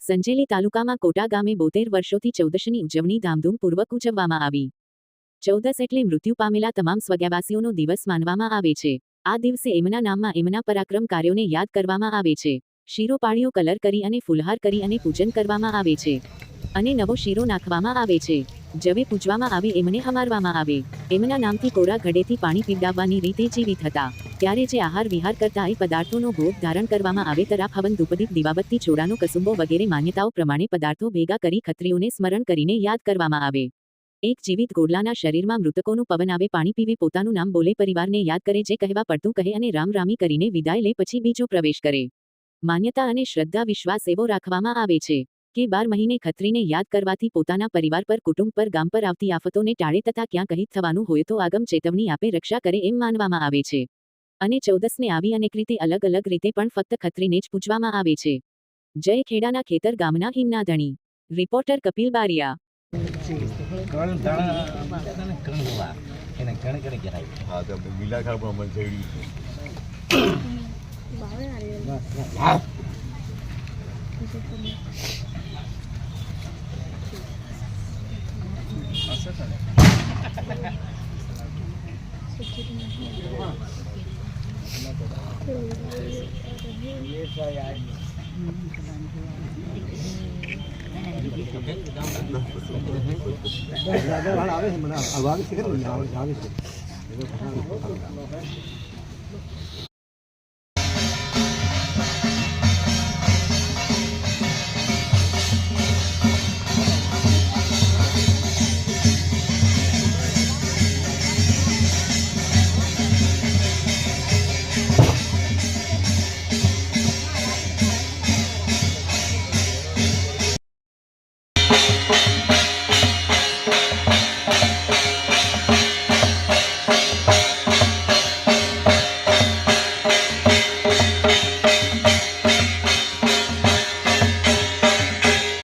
સંજેલી તાલુકામાં કોટા ગામે 72 વર્ષોથી ચૌદશની ઉજવણી ધામધૂમપૂર્વક ઉજવવામાં આવી. ચૌદશ એટલે મૃત્યુ પામેલા તમામ સ્વર્ગવાસીઓનો દિવસ માનવામાં આવે છે. આ દિવસે એમના નામમાં એમના પરાક્રમ કાર્યોને યાદ કરવામાં આવે છે. શીરો પાળીઓ કલર કરી અને ફૂલહાર કરી અને પૂજન કરવામાં આવે છે અને નવો શીરો નાખવામાં આવે છે. જવે પૂજવામાં આવે એમને હમારવામાં આવે. એમના નામથી કોરા ઘડેથી પાણી પીવડાવવાની રીતે જીવિત હતા. ત્યારે જે આહાર વિહાર કરતા એ પદાર્થોનો ભોગ ધારણ કરવામાં આવે. તરાપ હવન ધૂપદીપ દીવાબત્તી ચોડાનો કસુંબો વગેરે માન્યતાઓ પ્રમાણે પદાર્થો ભેગા કરી ખત્રીઓને સ્મરણ કરીને યાદ કરવામાં આવે. એક જીવિત ઘોડલાના શરીરમાં મૃતકોનું પવન આવે. પાણી પીવે, પોતાનું નામ બોલે, પરિવારને યાદ કરે, જે કહેવા પડતું કહે અને રામ રામી કરીને વિદાય લે, પછી બીજો પ્રવેશ કરે. માન્યતા અને શ્રદ્ધા વિશ્વાસ એવો રાખવામાં આવે છે કે 12 મહિને ખત્રીને યાદ કરવાથી પોતાના પરિવાર પર, કુટુંબ પર, ગામ પર આવતી આફતોને ટાળે તથા ક્યાં કંઈ થવાનું હોય તો આગમ ચેતવણી આપે, રક્ષા કરે એમ માનવામાં આવે છે. અને ચૌદશને આવી અનેક રીતે અલગ અલગ રીતે પણ ફક્ત ખત્રીને જ પૂજવામાં આવે છે. જય ખેડાના ખેતર ગામના હિમના ધણી. રિપોર્ટર કપિલ બારિયા.